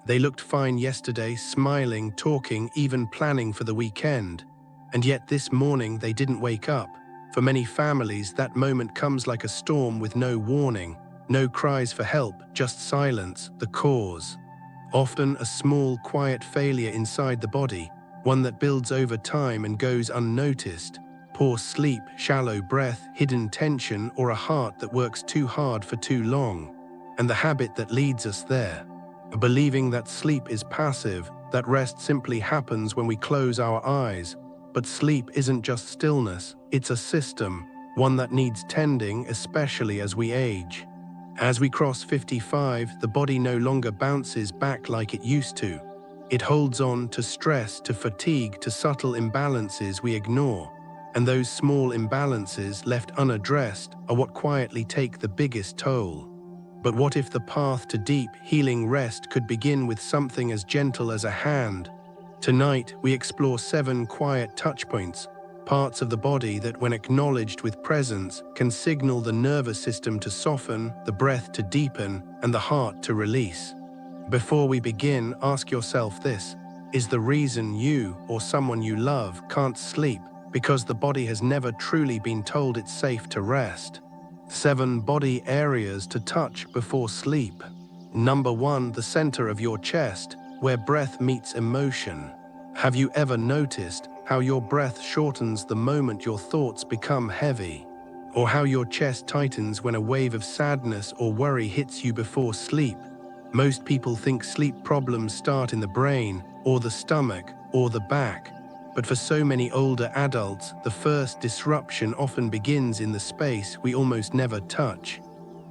They looked fine yesterday, smiling, talking, even planning for the weekend. And yet this morning they didn't wake up. For many families, that moment comes like a storm with no warning. No cries for help, just silence, the cause. Often a small, quiet failure inside the body, one that builds over time and goes unnoticed. Poor sleep, shallow breath, hidden tension, or a heart that works too hard for too long. And the habit that leads us there. Believing that sleep is passive, that rest simply happens when we close our eyes. But sleep isn't just stillness, it's a system, one that needs tending, especially as we age. As we cross 55, the body no longer bounces back like it used to. It holds on to stress, to fatigue, to subtle imbalances we ignore. And those small imbalances left unaddressed are what quietly take the biggest toll. But what if the path to deep, healing rest could begin with something as gentle as a hand? Tonight, we explore 7 quiet touchpoints, parts of the body that, when acknowledged with presence, can signal the nervous system to soften, the breath to deepen, and the heart to release. Before we begin, ask yourself this: is the reason you or someone you love can't sleep because the body has never truly been told it's safe to rest? 7 body areas to touch before sleep. Number 1, the center of your chest, where breath meets emotion. Have you ever noticed how your breath shortens the moment your thoughts become heavy? Or how your chest tightens when a wave of sadness or worry hits you before sleep? Most people think sleep problems start in the brain, or the stomach, or the back. But for so many older adults, the first disruption often begins in the space we almost never touch.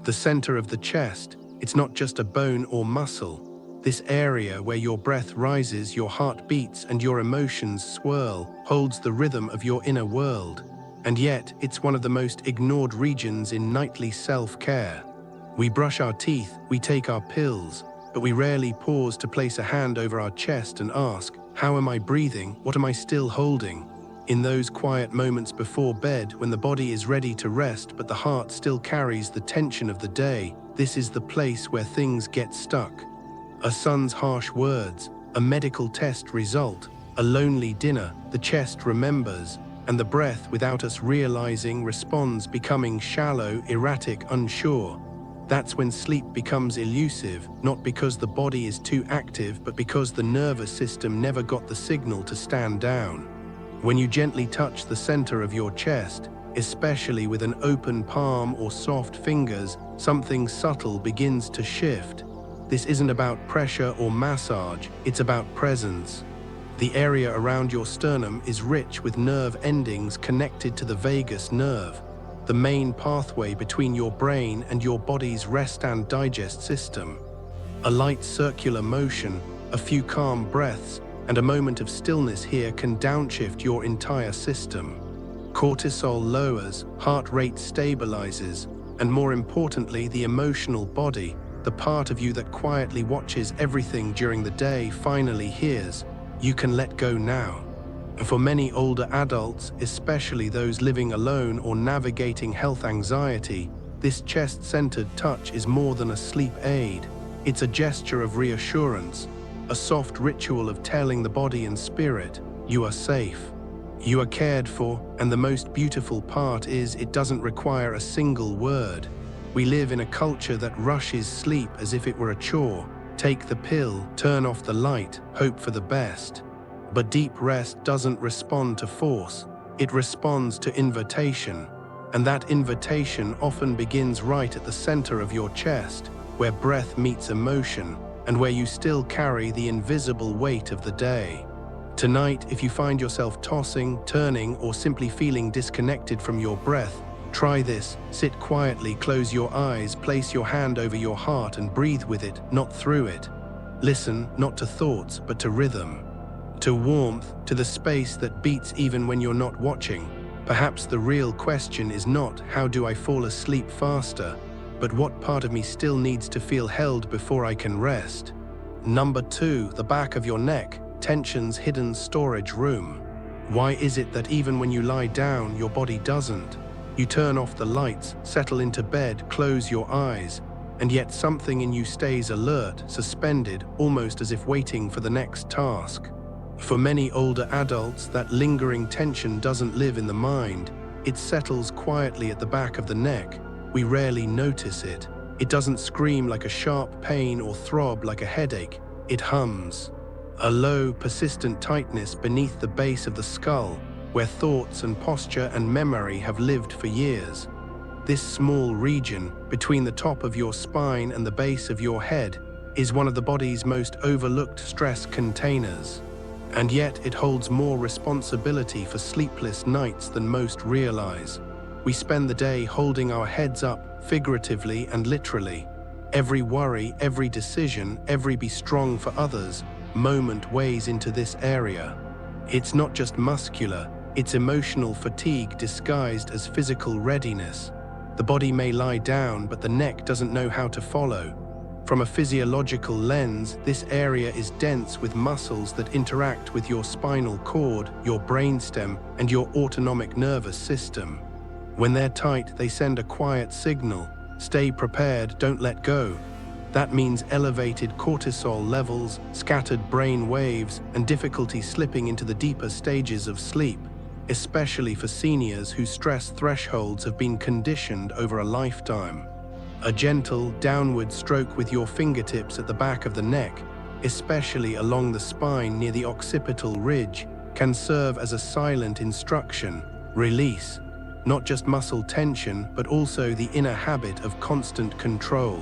The center of the chest. It's not just a bone or muscle. This area where your breath rises, your heart beats, and your emotions swirl, holds the rhythm of your inner world. And yet, it's one of the most ignored regions in nightly self-care. We brush our teeth, we take our pills, but we rarely pause to place a hand over our chest and ask, how am I breathing? What am I still holding? In those quiet moments before bed, when the body is ready to rest but the heart still carries the tension of the day, this is the place where things get stuck. A son's harsh words, a medical test result, a lonely dinner, the chest remembers, and the breath, without us realizing, responds, becoming shallow, erratic, unsure. That's when sleep becomes elusive, not because the body is too active, but because the nervous system never got the signal to stand down. When you gently touch the center of your chest, especially with an open palm or soft fingers, something subtle begins to shift. This isn't about pressure or massage, it's about presence. The area around your sternum is rich with nerve endings connected to the vagus nerve, the main pathway between your brain and your body's rest and digest system. A light circular motion, a few calm breaths, and a moment of stillness here can downshift your entire system. Cortisol lowers, heart rate stabilizes, and more importantly, the emotional body, the part of you that quietly watches everything during the day, finally hears, you can let go now. For many older adults, especially those living alone or navigating health anxiety, this chest-centered touch is more than a sleep aid. It's a gesture of reassurance, a soft ritual of telling the body and spirit, you are safe, you are cared for, and the most beautiful part is it doesn't require a single word. We live in a culture that rushes sleep as if it were a chore. Take the pill, turn off the light, hope for the best. But deep rest doesn't respond to force, it responds to invitation. And that invitation often begins right at the center of your chest, where breath meets emotion, and where you still carry the invisible weight of the day. Tonight, if you find yourself tossing, turning, or simply feeling disconnected from your breath, try this. Sit quietly, close your eyes, place your hand over your heart and breathe with it, not through it. Listen, not to thoughts, but to rhythm, to warmth, to the space that beats even when you're not watching. Perhaps the real question is not, how do I fall asleep faster, but what part of me still needs to feel held before I can rest? Number 2, the back of your neck, tension's hidden storage room. Why is it that even when you lie down, your body doesn't? You turn off the lights, settle into bed, close your eyes, and yet something in you stays alert, suspended, almost as if waiting for the next task. For many older adults, that lingering tension doesn't live in the mind. It settles quietly at the back of the neck. We rarely notice it. It doesn't scream like a sharp pain or throb like a headache. It hums. A low, persistent tightness beneath the base of the skull, where thoughts and posture and memory have lived for years. This small region, between the top of your spine and the base of your head, is one of the body's most overlooked stress containers. And yet it holds more responsibility for sleepless nights than most realize. We spend the day holding our heads up, figuratively and literally. Every worry, every decision, every be strong for others moment weighs into this area. It's not just muscular, it's emotional fatigue disguised as physical readiness. The body may lie down, but the neck doesn't know how to follow. From a physiological lens, this area is dense with muscles that interact with your spinal cord, your brainstem, and your autonomic nervous system. When they're tight, they send a quiet signal: stay prepared, don't let go. That means elevated cortisol levels, scattered brain waves, and difficulty slipping into the deeper stages of sleep, especially for seniors whose stress thresholds have been conditioned over a lifetime. A gentle, downward stroke with your fingertips at the back of the neck, especially along the spine near the occipital ridge, can serve as a silent instruction: release. Not just muscle tension, but also the inner habit of constant control.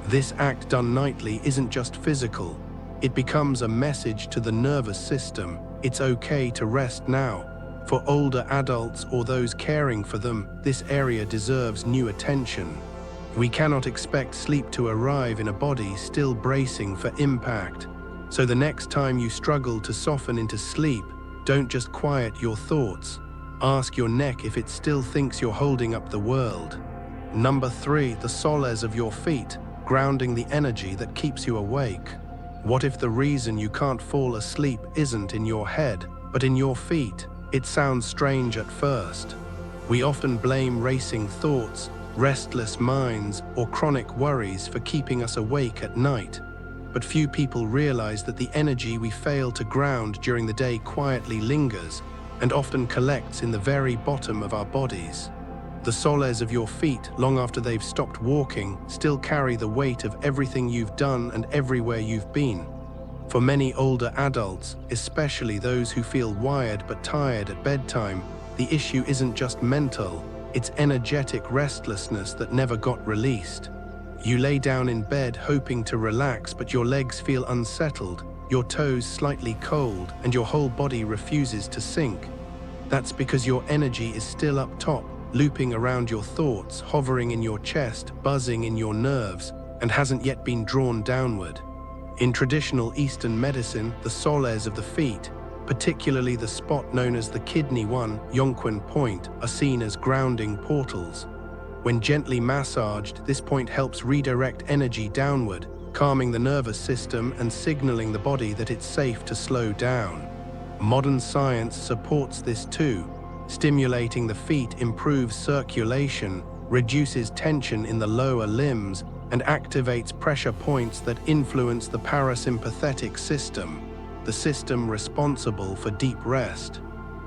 This act done nightly isn't just physical. It becomes a message to the nervous system: it's okay to rest now. For older adults or those caring for them, this area deserves new attention. We cannot expect sleep to arrive in a body still bracing for impact. So the next time you struggle to soften into sleep, don't just quiet your thoughts. Ask your neck if it still thinks you're holding up the world. Number 3, the soles of your feet, grounding the energy that keeps you awake. What if the reason you can't fall asleep isn't in your head, but in your feet? It sounds strange at first. We often blame racing thoughts, restless minds, or chronic worries for keeping us awake at night. But few people realize that the energy we fail to ground during the day quietly lingers and often collects in the very bottom of our bodies. The soles of your feet, long after they've stopped walking, still carry the weight of everything you've done and everywhere you've been. For many older adults, especially those who feel wired but tired at bedtime, the issue isn't just mental. It's energetic restlessness that never got released. You lay down in bed hoping to relax, but your legs feel unsettled, your toes slightly cold, and your whole body refuses to sink. That's because your energy is still up top, looping around your thoughts, hovering in your chest, buzzing in your nerves, and hasn't yet been drawn downward. In traditional Eastern medicine, the soles of the feet, particularly the spot known as the kidney 1, Yonquan point, are seen as grounding portals. When gently massaged, this point helps redirect energy downward, calming the nervous system and signaling the body that it's safe to slow down. Modern science supports this too. Stimulating the feet improves circulation, reduces tension in the lower limbs, and activates pressure points that influence the parasympathetic system, the system responsible for deep rest.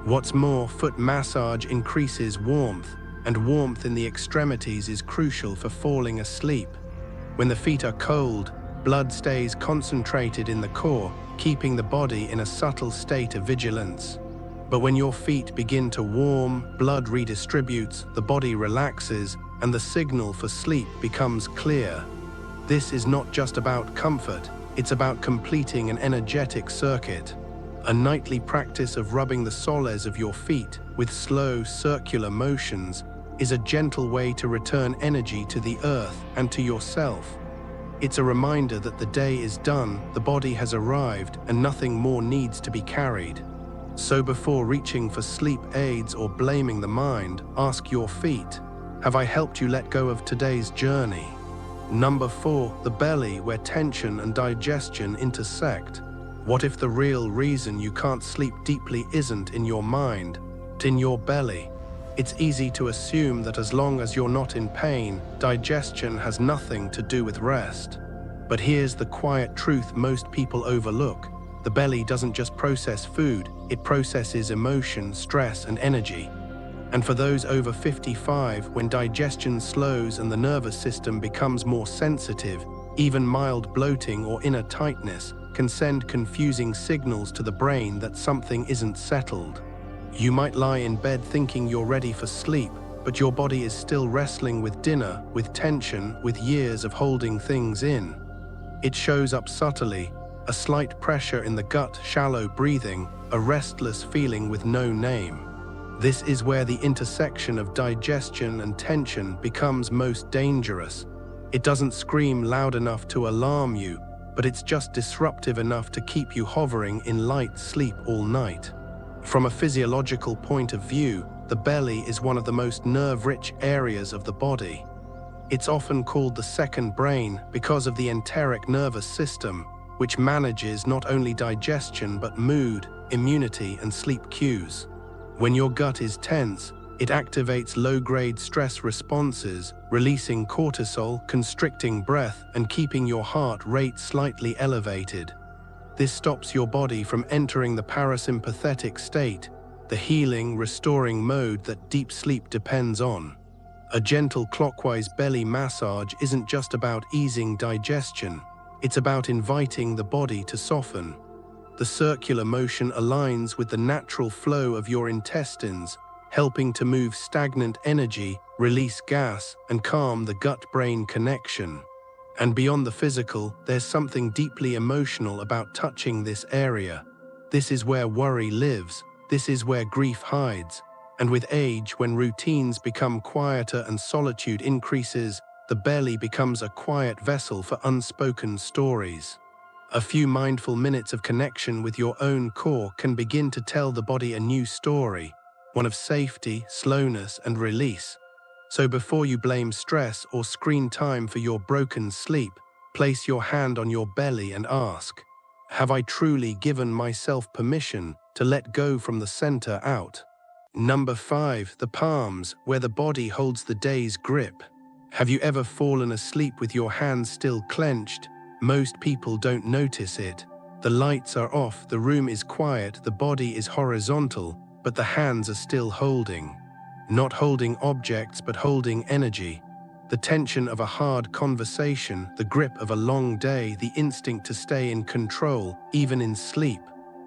What's more, foot massage increases warmth, and warmth in the extremities is crucial for falling asleep. When the feet are cold, blood stays concentrated in the core, keeping the body in a subtle state of vigilance. But when your feet begin to warm, blood redistributes, the body relaxes, and the signal for sleep becomes clear. This is not just about comfort. It's about completing an energetic circuit. A nightly practice of rubbing the soles of your feet with slow, circular motions is a gentle way to return energy to the earth and to yourself. It's a reminder that the day is done, the body has arrived, and nothing more needs to be carried. So before reaching for sleep aids or blaming the mind, ask your feet, have I helped you let go of today's journey? Number 4, the belly, where tension and digestion intersect. What if the real reason you can't sleep deeply isn't in your mind, but in your belly? It's easy to assume that as long as you're not in pain, digestion has nothing to do with rest. But here's the quiet truth most people overlook. The belly doesn't just process food, it processes emotion, stress, and energy. And for those over 55, when digestion slows and the nervous system becomes more sensitive, even mild bloating or inner tightness can send confusing signals to the brain that something isn't settled. You might lie in bed thinking you're ready for sleep, but your body is still wrestling with dinner, with tension, with years of holding things in. It shows up subtly: a slight pressure in the gut, shallow breathing, a restless feeling with no name. This is where the intersection of digestion and tension becomes most dangerous. It doesn't scream loud enough to alarm you, but it's just disruptive enough to keep you hovering in light sleep all night. From a physiological point of view, the belly is one of the most nerve-rich areas of the body. It's often called the second brain because of the enteric nervous system, which manages not only digestion but mood, immunity, and sleep cues. When your gut is tense, it activates low-grade stress responses, releasing cortisol, constricting breath, and keeping your heart rate slightly elevated. This stops your body from entering the parasympathetic state, the healing, restoring mode that deep sleep depends on. A gentle clockwise belly massage isn't just about easing digestion, it's about inviting the body to soften. The circular motion aligns with the natural flow of your intestines, helping to move stagnant energy, release gas, and calm the gut-brain connection. And beyond the physical, there's something deeply emotional about touching this area. This is where worry lives, this is where grief hides. And with age, when routines become quieter and solitude increases, the belly becomes a quiet vessel for unspoken stories. A few mindful minutes of connection with your own core can begin to tell the body a new story, one of safety, slowness, and release. So before you blame stress or screen time for your broken sleep, place your hand on your belly and ask, have I truly given myself permission to let go from the center out? Number 5, the palms, where the body holds the day's grip. Have you ever fallen asleep with your hands still clenched? Most people don't notice it. The lights are off, the room is quiet, the body is horizontal, but the hands are still holding. Not holding objects, but holding energy. The tension of a hard conversation, the grip of a long day, the instinct to stay in control, even in sleep.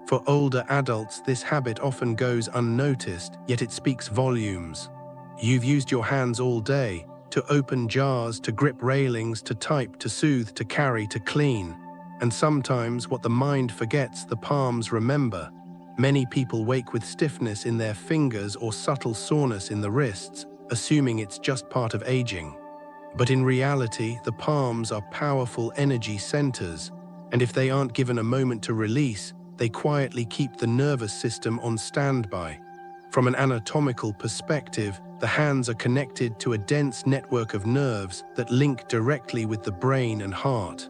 For older adults, this habit often goes unnoticed, yet it speaks volumes. You've used your hands all day, to open jars, to grip railings, to type, to soothe, to carry, to clean. And sometimes what the mind forgets, the palms remember. Many people wake with stiffness in their fingers or subtle soreness in the wrists, assuming it's just part of aging. But in reality, the palms are powerful energy centers, and if they aren't given a moment to release, they quietly keep the nervous system on standby. From an anatomical perspective, the hands are connected to a dense network of nerves that link directly with the brain and heart.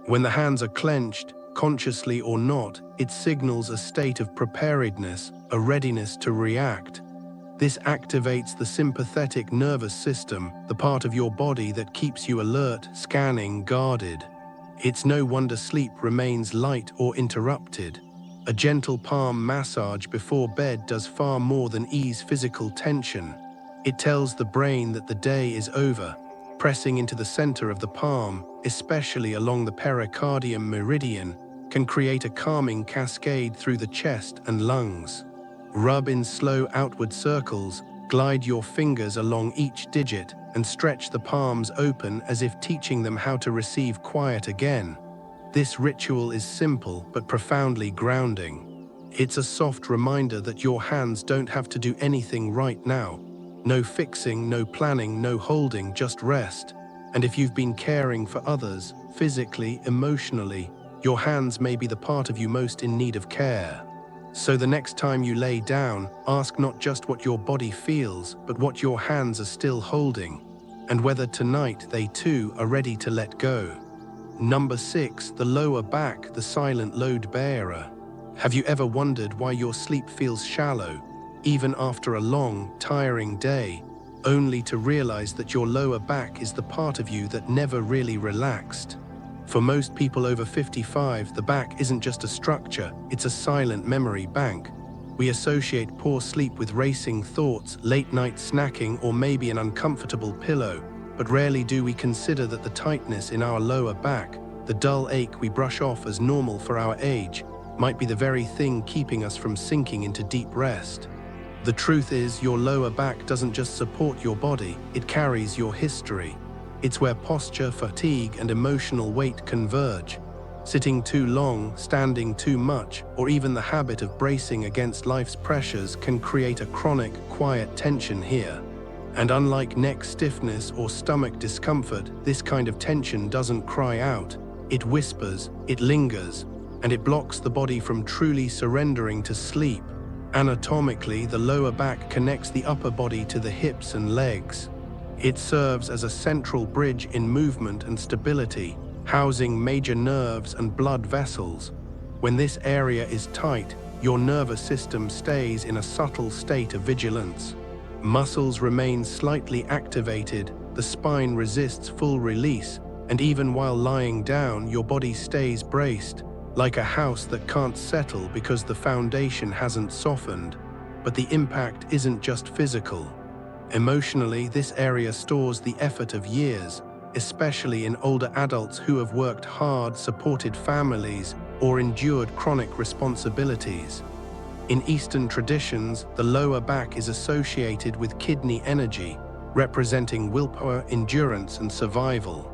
When the hands are clenched, consciously or not, it signals a state of preparedness, a readiness to react. This activates the sympathetic nervous system, the part of your body that keeps you alert, scanning, guarded. It's no wonder sleep remains light or interrupted. A gentle palm massage before bed does far more than ease physical tension. It tells the brain that the day is over. Pressing into the center of the palm, especially along the pericardium meridian, can create a calming cascade through the chest and lungs. Rub in slow outward circles, glide your fingers along each digit, and stretch the palms open as if teaching them how to receive quiet again. This ritual is simple but profoundly grounding. It's a soft reminder that your hands don't have to do anything right now. No fixing, no planning, no holding, just rest. And if you've been caring for others, physically, emotionally, your hands may be the part of you most in need of care. So the next time you lay down, ask not just what your body feels, but what your hands are still holding, and whether tonight they too are ready to let go. Number 6, the lower back, the silent load bearer. Have you ever wondered why your sleep feels shallow? even after a long, tiring day, only to realize that your lower back is the part of you that never really relaxed. For most people over 55, the back isn't just a structure, it's a silent memory bank. We associate poor sleep with racing thoughts, late-night snacking, or maybe an uncomfortable pillow, but rarely do we consider that the tightness in our lower back, the dull ache we brush off as normal for our age, might be the very thing keeping us from sinking into deep rest. The truth is, your lower back doesn't just support your body, it carries your history. It's where posture, fatigue, and emotional weight converge. Sitting too long, standing too much, or even the habit of bracing against life's pressures can create a chronic, quiet tension here. And unlike neck stiffness or stomach discomfort, this kind of tension doesn't cry out. It whispers, it lingers, and it blocks the body from truly surrendering to sleep. Anatomically, the lower back connects the upper body to the hips and legs. It serves as a central bridge in movement and stability, housing major nerves and blood vessels. When this area is tight, your nervous system stays in a subtle state of vigilance. Muscles remain slightly activated, the spine resists full release, and even while lying down, your body stays braced, like a house that can't settle because the foundation hasn't softened. But the impact isn't just physical. Emotionally, this area stores the effort of years, especially in older adults who have worked hard, supported families, or endured chronic responsibilities. In Eastern traditions, the lower back is associated with kidney energy, representing willpower, endurance, and survival.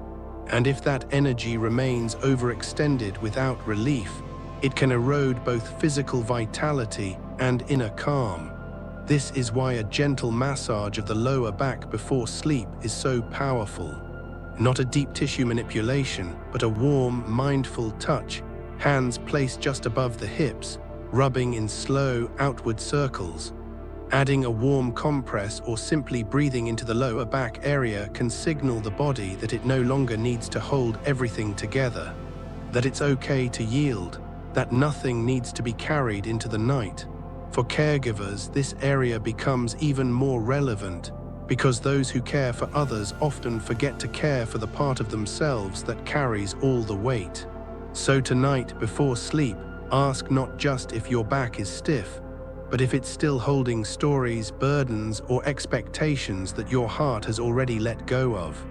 And if that energy remains overextended without relief, it can erode both physical vitality and inner calm. This is why a gentle massage of the lower back before sleep is so powerful. Not a deep tissue manipulation, but a warm, mindful touch, hands placed just above the hips, rubbing in slow, outward circles. Adding a warm compress or simply breathing into the lower back area can signal the body that it no longer needs to hold everything together, that it's okay to yield, that nothing needs to be carried into the night. For caregivers, this area becomes even more relevant, because those who care for others often forget to care for the part of themselves that carries all the weight. So tonight, before sleep, ask not just if your back is stiff, but if it's still holding stories, burdens, or expectations that your heart has already let go of.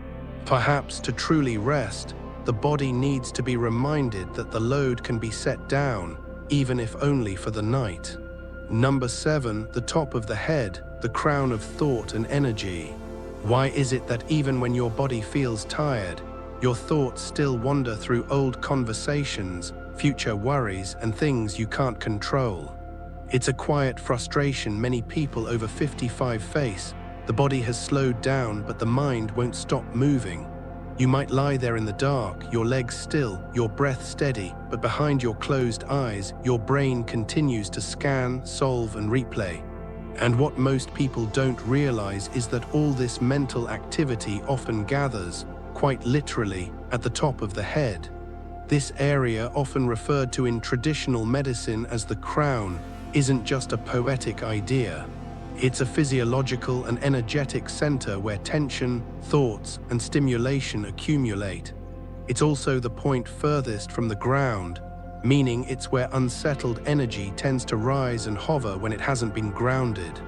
Perhaps to truly rest, the body needs to be reminded that the load can be set down, even if only for the night. Number 7, the top of the head, the crown of thought and energy. Why is it that even when your body feels tired, your thoughts still wander through old conversations, future worries, and things you can't control? It's a quiet frustration many people over 55 face. The body has slowed down, but the mind won't stop moving. You might lie there in the dark, your legs still, your breath steady, but behind your closed eyes, your brain continues to scan, solve, and replay. And what most people don't realize is that all this mental activity often gathers, quite literally, at the top of the head. This area, often referred to in traditional medicine as the crown, isn't just a poetic idea. It's a physiological and energetic center where tension, thoughts, and stimulation accumulate. It's also the point furthest from the ground, meaning it's where unsettled energy tends to rise and hover when it hasn't been grounded.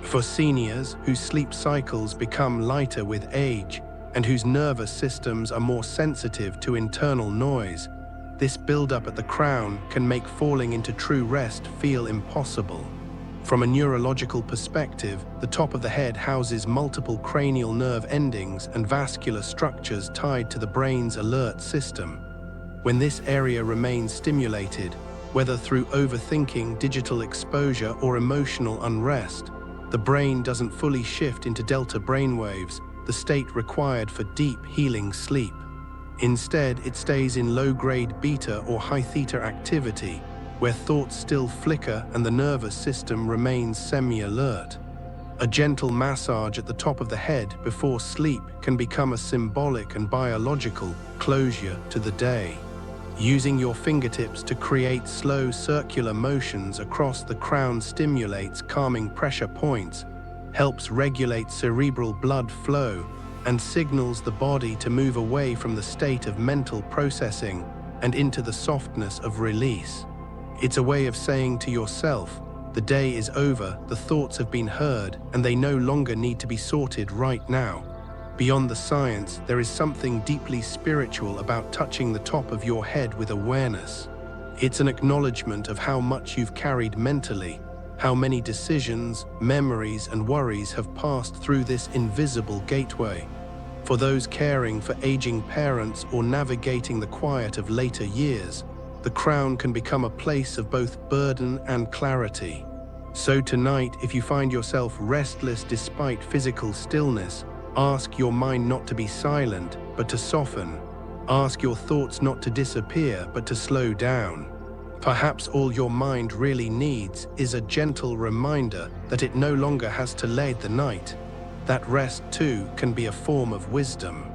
For seniors whose sleep cycles become lighter with age and whose nervous systems are more sensitive to internal noise, this buildup at the crown can make falling into true rest feel impossible. From a neurological perspective, the top of the head houses multiple cranial nerve endings and vascular structures tied to the brain's alert system. When this area remains stimulated, whether through overthinking, digital exposure, or emotional unrest, the brain doesn't fully shift into delta brainwaves, the state required for deep, healing sleep. Instead, it stays in low-grade beta or high theta activity, where thoughts still flicker and the nervous system remains semi-alert. A gentle massage at the top of the head before sleep can become a symbolic and biological closure to the day. Using your fingertips to create slow circular motions across the crown stimulates calming pressure points, helps regulate cerebral blood flow, and signals the body to move away from the state of mental processing and into the softness of release. It's a way of saying to yourself, the day is over, the thoughts have been heard, and they no longer need to be sorted right now. Beyond the science, there is something deeply spiritual about touching the top of your head with awareness. It's an acknowledgement of how much you've carried mentally, how many decisions, memories, and worries have passed through this invisible gateway. For those caring for aging parents or navigating the quiet of later years, the crown can become a place of both burden and clarity. So tonight, if you find yourself restless despite physical stillness, ask your mind not to be silent, but to soften. Ask your thoughts not to disappear, but to slow down. Perhaps all your mind really needs is a gentle reminder that it no longer has to lead the night. That rest, too, can be a form of wisdom.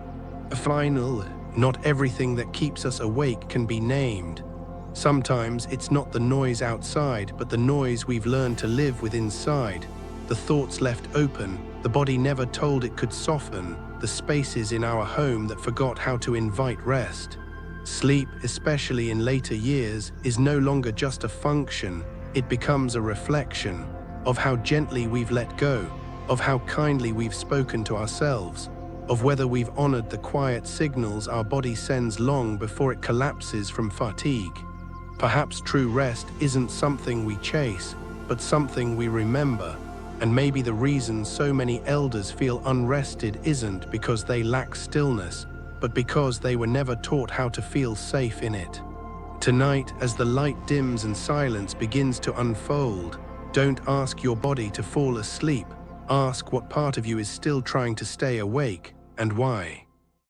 Final, not everything that keeps us awake can be named. Sometimes it's not the noise outside, but the noise we've learned to live with inside. The thoughts left open, the body never told it could soften, the spaces in our home that forgot how to invite rest. Sleep, especially in later years, is no longer just a function, it becomes a reflection of how gently we've let go, of how kindly we've spoken to ourselves, of whether we've honored the quiet signals our body sends long before it collapses from fatigue. Perhaps true rest isn't something we chase, but something we remember. And maybe the reason so many elders feel unrested isn't because they lack stillness, but because they were never taught how to feel safe in it. Tonight, as the light dims and silence begins to unfold, don't ask your body to fall asleep. Ask what part of you is still trying to stay awake, and why.